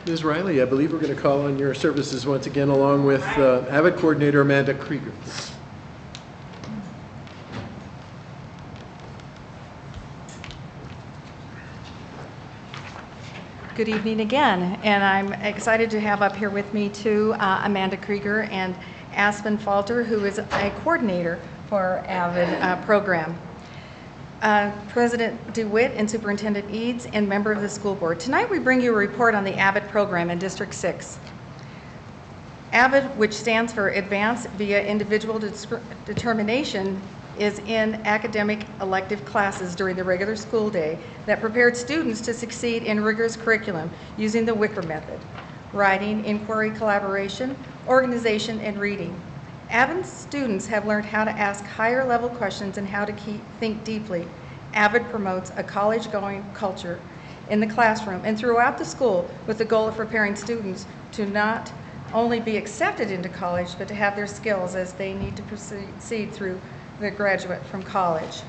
Ms. Riley, I believe we're going to call on your services once again, along with AVID Coordinator Amanda Krieger. Good evening again, and I'm excited to have up here with me too Amanda Krieger and Aspen Falter, who is a coordinator for our AVID program. President DeWitt and Superintendent Eads and member of the school board. Tonight we bring you a report on the AVID program in District 6. AVID, which stands for Advanced via Individual Determination, is in academic elective classes during the regular school day that prepared students to succeed in rigorous curriculum using the Wicker method: writing, inquiry, collaboration, organization, and reading. AVID students have learned how to ask higher level questions and how to think deeply. AVID promotes a college-going culture in the classroom and throughout the school with the goal of preparing students to not only be accepted into college, but to have their skills as they need to proceed through the graduate from college.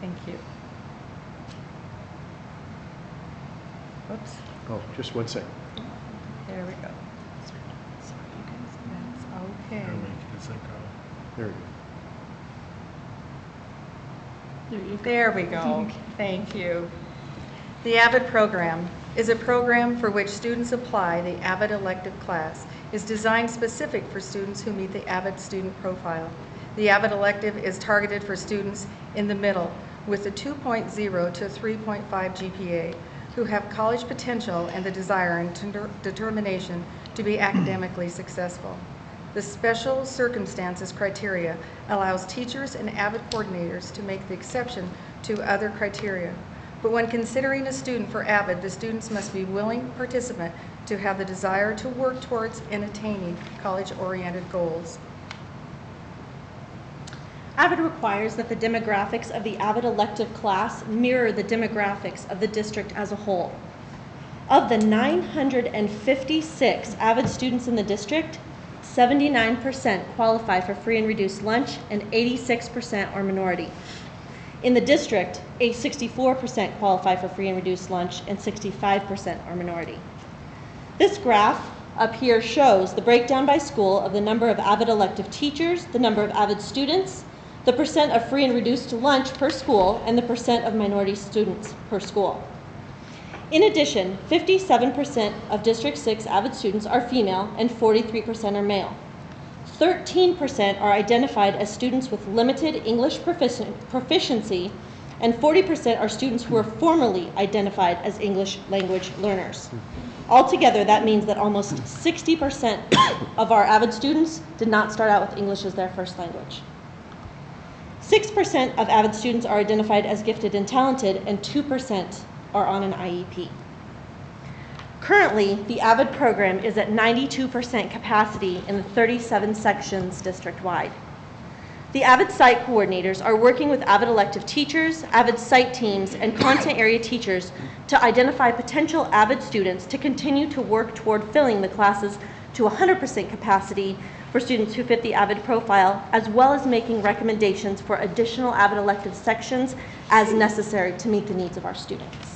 Thank you. Whoops. Oh, just 1 second. There we go. That's okay. There we go. There we go. Thank you. The AVID program is a program for which students apply. The AVID elective class is designed specific for students who meet the AVID student profile. The AVID elective is targeted for students in the middle with a 2.0 to 3.5 GPA who have college potential and the desire and determination to be academically successful. The special circumstances criteria allows teachers and AVID coordinators to make the exception to other criteria. But when considering a student for AVID, the students must be willing participant to have the desire to work towards and attaining college-oriented goals. AVID requires that the demographics of the AVID elective class mirror the demographics of the district as a whole. Of the 956 AVID students in the district, 79% qualify for free and reduced lunch and 86% are minority. In the district, 64% qualify for free and reduced lunch and 65% are minority. This graph up here shows the breakdown by school of the number of AVID elective teachers, the number of AVID students, the percent of free and reduced lunch per school, and the percent of minority students per school. In addition, 57% of District 6 AVID students are female and 43% are male. 13% are identified as students with limited English proficiency, and 40% are students who are formally identified as English language learners. Altogether, that means that almost 60% of our AVID students did not start out with English as their first language. 6% of AVID students are identified as gifted and talented, and 2% are on an IEP. Currently, the AVID program is at 92% capacity in the 37 sections district-wide. The AVID site coordinators are working with AVID elective teachers, AVID site teams, and content area teachers to identify potential AVID students to continue to work toward filling the classes to 100% capacity for students who fit the AVID profile, as well as making recommendations for additional AVID elective sections as necessary to meet the needs of our students.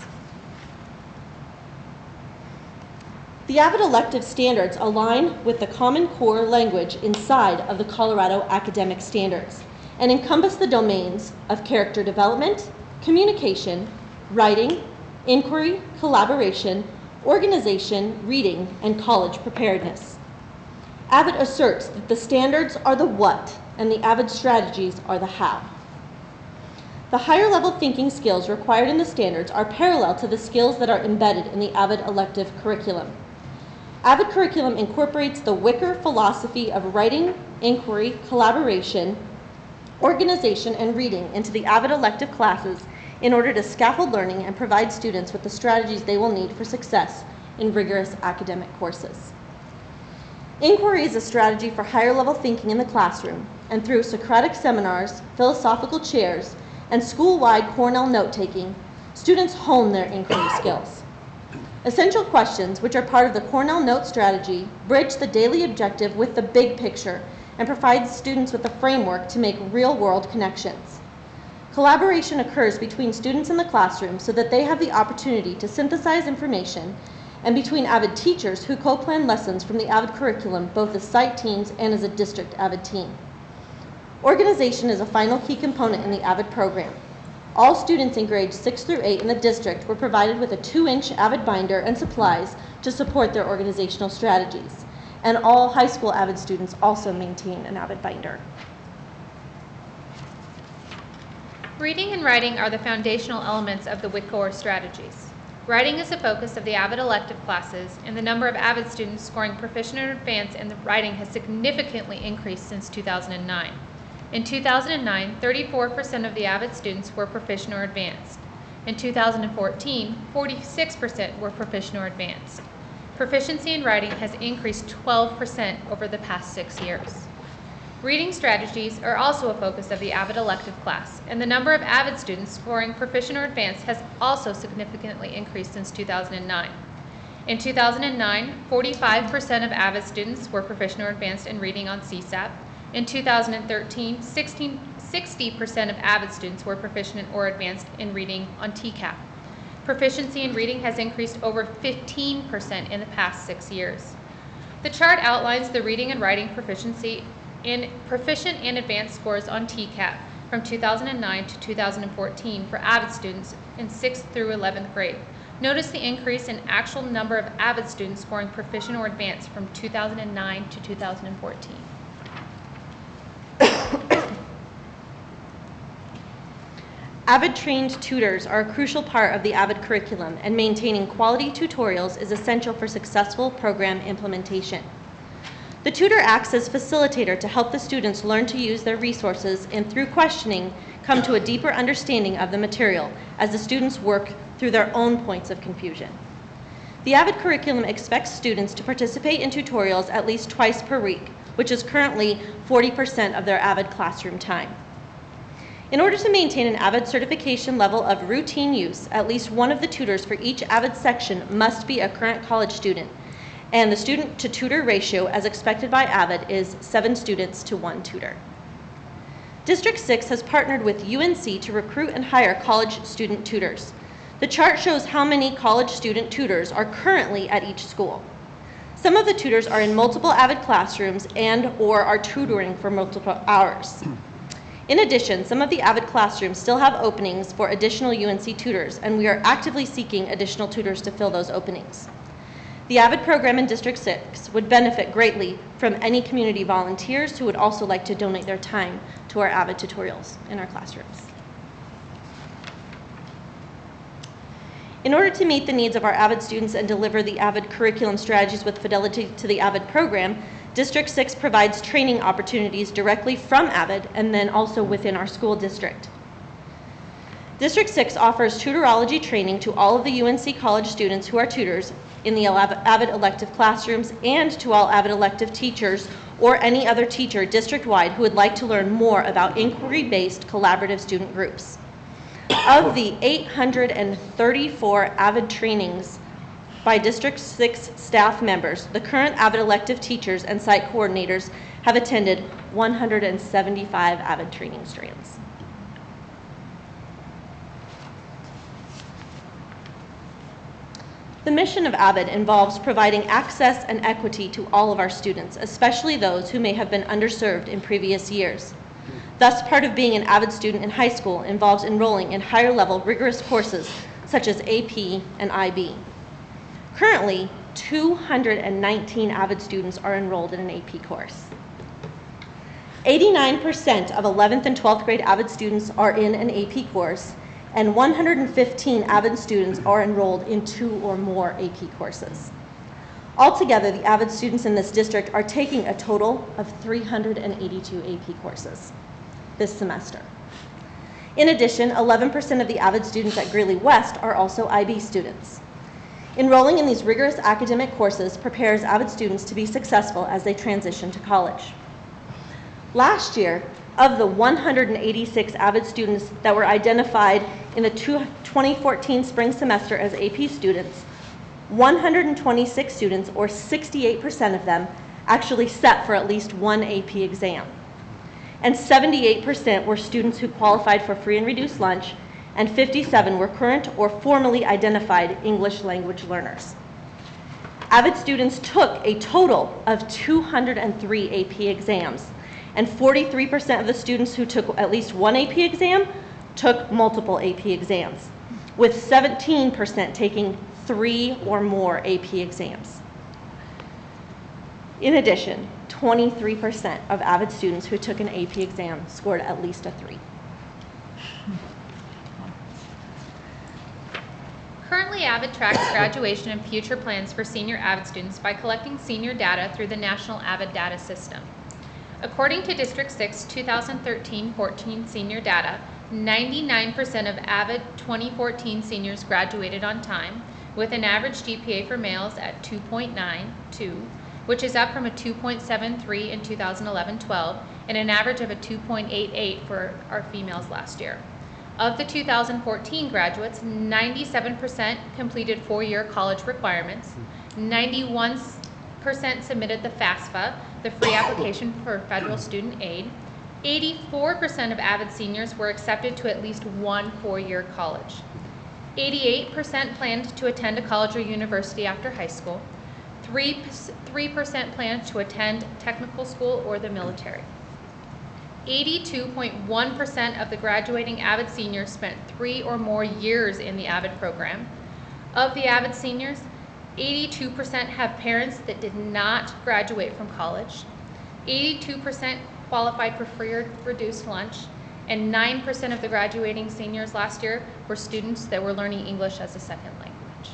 The AVID elective standards align with the Common Core language inside of the Colorado Academic Standards and encompass the domains of character development, communication, writing, inquiry, collaboration, organization, reading, and college preparedness. AVID asserts that the standards are the what and the AVID strategies are the how. The higher level thinking skills required in the standards are parallel to the skills that are embedded in the AVID elective curriculum. AVID curriculum incorporates the Wicker philosophy of writing, inquiry, collaboration, organization, and reading into the AVID elective classes in order to scaffold learning and provide students with the strategies they will need for success in rigorous academic courses. Inquiry is a strategy for higher level thinking in the classroom, and through Socratic seminars, philosophical chairs, and school-wide Cornell note-taking, students hone their inquiry skills. Essential questions, which are part of the Cornell Note strategy, bridge the daily objective with the big picture and provide students with a framework to make real-world connections. Collaboration occurs between students in the classroom so that they have the opportunity to synthesize information, and between AVID teachers who co-plan lessons from the AVID curriculum both as site teams and as a district AVID team. Organization is a final key component in the AVID program. All students in grades 6 through 8 in the district were provided with a 2-inch AVID binder and supplies to support their organizational strategies. And all high school AVID students also maintain an AVID binder. Reading and writing are the foundational elements of the WIC core strategies. Writing is the focus of the AVID elective classes, and the number of AVID students scoring proficient or advanced in the writing has significantly increased since 2009. In 2009, 34% of the AVID students were proficient or advanced. In 2014, 46% were proficient or advanced. Proficiency in writing has increased 12% over the past 6 years. Reading strategies are also a focus of the AVID elective class, and the number of AVID students scoring proficient or advanced has also significantly increased since 2009. In 2009, 45% of AVID students were proficient or advanced in reading on CSAP. In 2013, 60% of AVID students were proficient or advanced in reading on TCAP. Proficiency in reading has increased over 15% in the past 6 years. The chart outlines the reading and writing proficiency in proficient and advanced scores on TCAP from 2009 to 2014 for AVID students in 6th through 11th grade. Notice the increase in actual number of AVID students scoring proficient or advanced from 2009 to 2014. AVID trained tutors are a crucial part of the AVID curriculum, and maintaining quality tutorials is essential for successful program implementation. The tutor acts as facilitator to help the students learn to use their resources and, through questioning, come to a deeper understanding of the material as the students work through their own points of confusion. The AVID curriculum expects students to participate in tutorials at least twice per week, which is currently 40% of their AVID classroom time. In order to maintain an AVID certification level of routine use, at least one of the tutors for each AVID section must be a current college student, and the student-to-tutor ratio as expected by AVID is 7 students to 1 tutor. District 6 has partnered with UNC to recruit and hire college student tutors. The chart shows how many college student tutors are currently at each school. Some of the tutors are in multiple AVID classrooms and/or are tutoring for multiple hours. In addition, some of the AVID classrooms still have openings for additional UNC tutors, and we are actively seeking additional tutors to fill those openings. The AVID program in District 6 would benefit greatly from any community volunteers who would also like to donate their time to our AVID tutorials in our classrooms. In order to meet the needs of our AVID students and deliver the AVID curriculum strategies with fidelity to the AVID program, District 6 provides training opportunities directly from AVID and then also within our school district. District 6 offers tutorology training to all of the UNC college students who are tutors in the AVID elective classrooms, and to all AVID elective teachers or any other teacher district-wide who would like to learn more about inquiry-based collaborative student groups. Of the 834 AVID trainings by District 6 staff members, the current AVID elective teachers and site coordinators have attended 175 AVID training strands. The mission of AVID involves providing access and equity to all of our students, especially those who may have been underserved in previous years. Thus, part of being an AVID student in high school involves enrolling in higher level rigorous courses such as AP and IB. Currently, 219 AVID students are enrolled in an AP course. 89% of 11th and 12th grade AVID students are in an AP course, and 115 AVID students are enrolled in 2 or more AP courses. Altogether, the AVID students in this district are taking a total of 382 AP courses this semester. In addition, 11% of the AVID students at Greeley West are also IB students. Enrolling in these rigorous academic courses prepares AVID students to be successful as they transition to college. Last year, of the 186 AVID students that were identified in the 2014 spring semester as AP students, 126 students, or 68% of them, actually sat for at least one AP exam. and 78% were students who qualified for free and reduced lunch, and 57 were current or formally identified English language learners. AVID students took a total of 203 AP exams, and 43% of the students who took at least one AP exam took multiple AP exams, with 17% taking 3 or more AP exams. In addition, 23% of AVID students who took an AP exam scored at least a 3. Currently, AVID tracks graduation and future plans for senior AVID students by collecting senior data through the National AVID Data System. According to District 6 2013-14 senior data, 99% of AVID 2014 seniors graduated on time, with an average GPA for males at 2.92, which is up from a 2.73 in 2011-12, and an average of a 2.88 for our females last year. Of the 2014 graduates, 97% completed 4-year college requirements, 91% submitted the FAFSA, the free application for federal student aid, 84% of AVID seniors were accepted to at least one 4-year college, 88% planned to attend a college or university after high school, 3% planned to attend technical school or the military. 82.1% of the graduating AVID seniors spent 3 or more years in the AVID program. Of the AVID seniors, 82% have parents that did not graduate from college, 82% qualified for free or reduced lunch, and 9% of the graduating seniors last year were students that were learning English as a second language.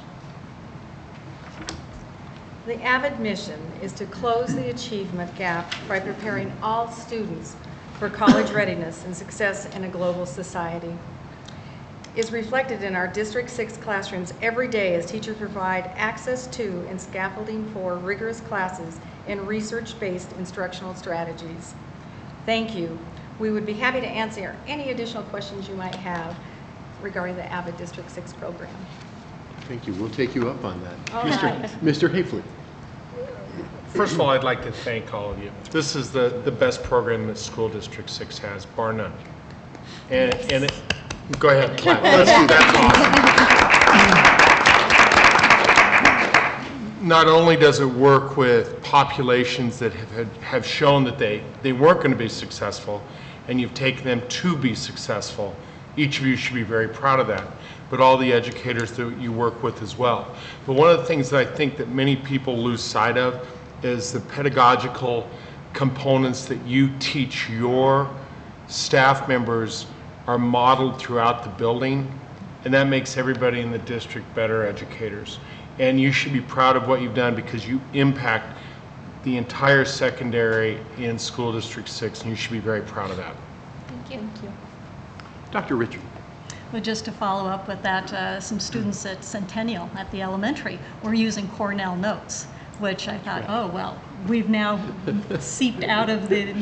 The AVID mission is to close the achievement gap by preparing all students for college readiness and success in a global society. Is reflected in our District 6 classrooms every day as teachers provide access to and scaffolding for rigorous classes in research-based instructional strategies. Thank you. We would be happy to answer any additional questions you might have regarding the AVID District 6 program. Thank you. We'll take you up on that. All Mr. right. Mr. Hayfley. First of all, I'd like to thank all of you. This is the best program that School District 6 has, bar none. And it, go ahead, clap. Let's do that. Awesome. Not only does it work with populations that have shown that they weren't going to be successful, and you've taken them to be successful, each of you should be very proud of that, but all the educators that you work with as well. But one of the things that I think that many people lose sight of is the pedagogical components that you teach your staff members are modeled throughout the building, and that makes everybody in the district better educators. And you should be proud of what you've done because you impact the entire secondary in School District 6, and you should be very proud of that. Thank you. Thank you. Dr. Richard. Well, just to follow up with that, some students at Centennial at the elementary were using Cornell notes, which I thought, oh, well, we've now seeped out of the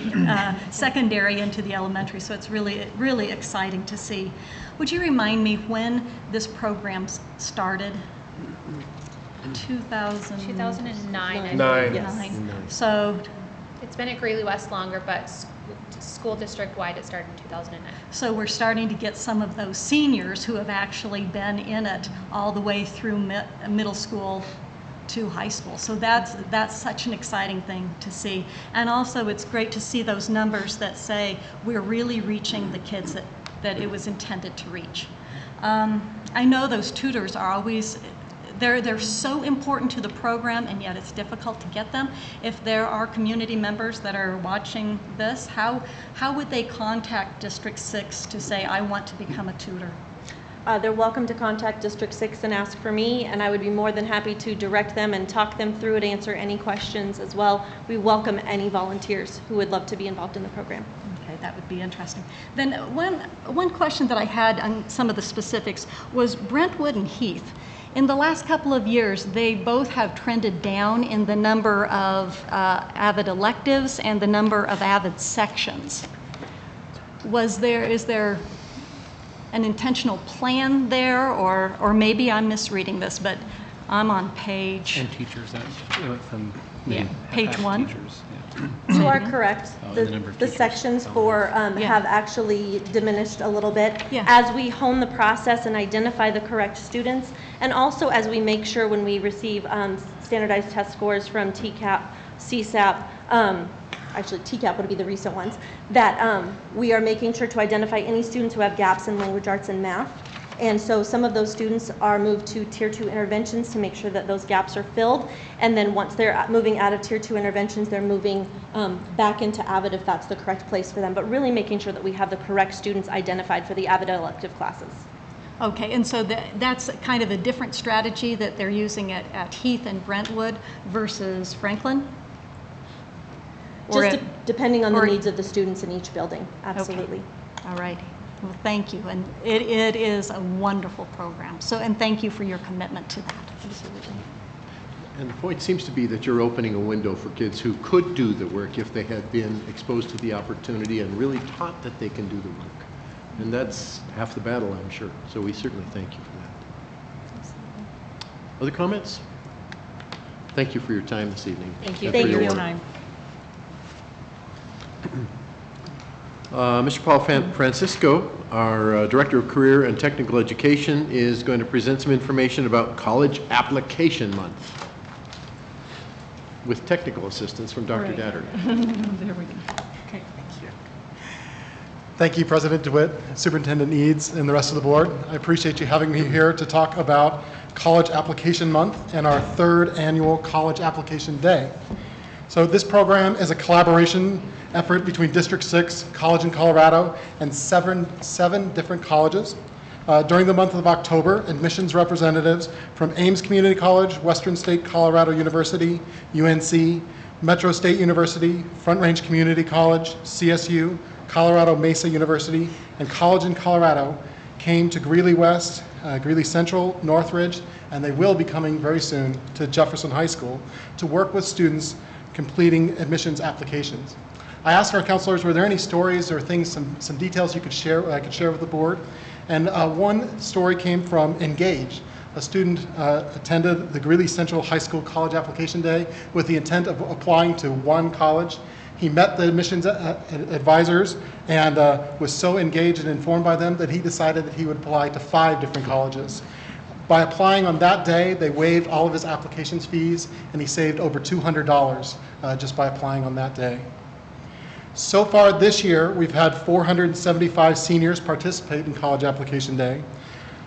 secondary into the elementary, so it's really, really exciting to see. Would you remind me when this program started? 2009, I Nine. believe. Yes. So It's been at Greeley West longer, but school district-wide, it started in 2009. So we're starting to get some of those seniors who have actually been in it all the way through middle school to high school. So that's such an exciting thing to see. And also it's great to see those numbers that say we're really reaching the kids that it was intended to reach. I know those tutors are always, they're so important to the program, and yet it's difficult to get them. If there are community members that are watching this, how would they contact District 6 to say, I want to become a tutor? They're welcome to contact District 6 and ask for me, and I would be more than happy to direct them and talk them through it, answer any questions as well. We welcome any volunteers who would love to be involved in the program. Okay, that would be interesting. Then one question that I had on some of the specifics was Brentwood and Heath. In the last couple of years, they both have trended down in the number of AVID electives and the number of AVID sections. Is there an intentional plan there, or maybe I'm misreading this, but I'm on page, And teachers, that went from Yeah, maybe page half 1. teachers, yeah. so You are correct. and the number of The teachers. sections for have actually diminished a little bit Yeah. as we hone the process and identify the correct students, and also as we make sure when we receive standardized test scores from TCAP, CSAP, actually TCAP would be the recent ones, that we are making sure to identify any students who have gaps in language arts and math. And so some of those students are moved to Tier 2 interventions to make sure that those gaps are filled. And then once they're moving out of Tier 2 interventions, they're moving back into AVID if that's the correct place for them. But really making sure that we have the correct students identified for the AVID elective classes. Okay, and so that's kind of a different strategy that they're using at Heath and Brentwood versus Franklin? Or Just at- depending on the or- needs of the students in each building, absolutely. All right. Well, thank you. And it is a wonderful program. So, and thank you for your commitment to that. Absolutely. And the point seems to be that you're opening a window for kids who could do the work if they had been exposed to the opportunity and really taught that they can do the work. And that's half the battle, I'm sure. So we certainly thank you for that. Other comments? Thank you for your time this evening. Thank you. and Thank for your you. work. Mr. Paul Francisco, our Director of Career and Technical Education, is going to present some information about College Application Month with technical assistance from Dr. Datter. There we go. Okay. Thank you, President DeWitt, Superintendent Eads, and the rest of the board. I appreciate you having me here to talk about College Application Month and our third annual College Application Day. So this program is a collaboration effort between District 6, College in Colorado, and seven different colleges. During the month of October, admissions representatives from Ames Community College, Western State Colorado University, UNC, Metro State University, Front Range Community College, CSU, Colorado Mesa University, and College in Colorado came to Greeley West, Greeley Central, Northridge, and they will be coming very soon to Jefferson High School to work with students completing admissions applications. I asked our counselors, were there any stories or things, some details you could share, I could share with the board? And one story came from Engage. A student attended the Greeley Central High School College Application Day with the intent of applying to one college. He met the admissions advisors and was so engaged and informed by them that he decided that he would apply to 5 different colleges. By applying on that day, they waived all of his applications fees, and he saved over $200 just by applying on that day. So far this year, we've had 475 seniors participate in College Application Day.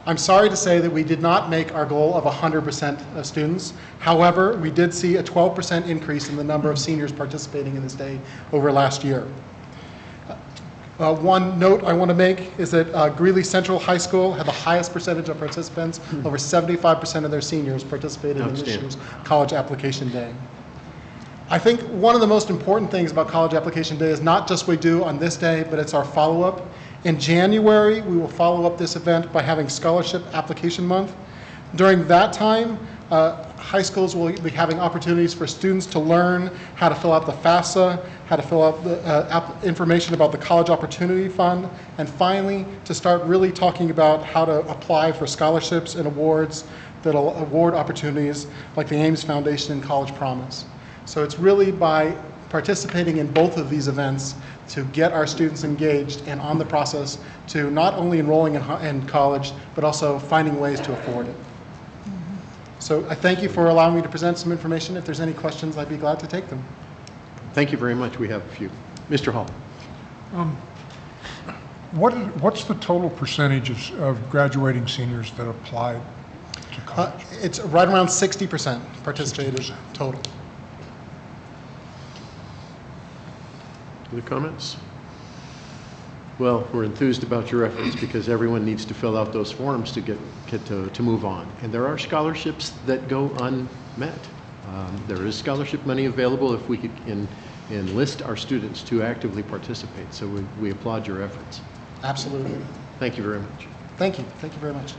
I'm sorry to say that we did not make our goal of 100% of students. However, we did see a 12% increase in the number of seniors participating in this day over last year. One note I want to make is that Greeley Central High School had the highest percentage of participants. Over 75% of their seniors participated in this year's College Application Day. I think one of the most important things about College Application Day is not just what we do on this day, but it's our follow-up. In January, we will follow up this event by having Scholarship Application Month. During that time, high schools will be having opportunities for students to learn how to fill out the FAFSA, how to fill out the information about the College Opportunity Fund, and finally, to start really talking about how to apply for scholarships and awards that'll award opportunities like the Ames Foundation and College Promise. So it's really by participating in both of these events to get our students engaged and on the process to not only enrolling in college, but also finding ways to afford it. So I thank you for allowing me to present some information. If there's any questions, I'd be glad to take them. Thank you very much. We have a few. Mr. Hall. What's the total percentage of graduating seniors that applied to college? It's right around 60% participated 60%. total. Other comments? Well, we're enthused about your efforts because everyone needs to fill out those forms to get to move on. And there are scholarships that go unmet. There is scholarship money available if we could enlist our students to actively participate. So we applaud your efforts. Absolutely. Thank you very much. Thank you. Thank you very much.